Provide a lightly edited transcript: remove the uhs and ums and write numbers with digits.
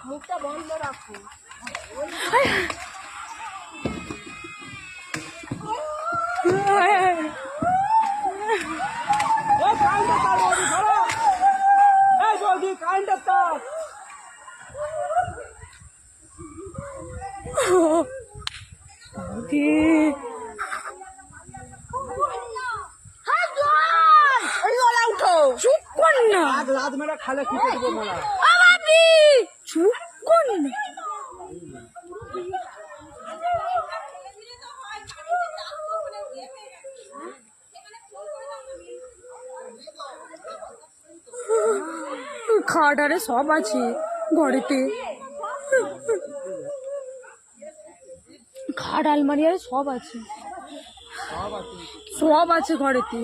মুখটা বন্ধ রাখো। চুপ কর না, রাত মেলা খালে কি করবো মেলা চুপ কর না। খাট আরে সব আছে ঘরেতে, খাট আলমারি আরে সব আছে, সব আছে ঘরেতে।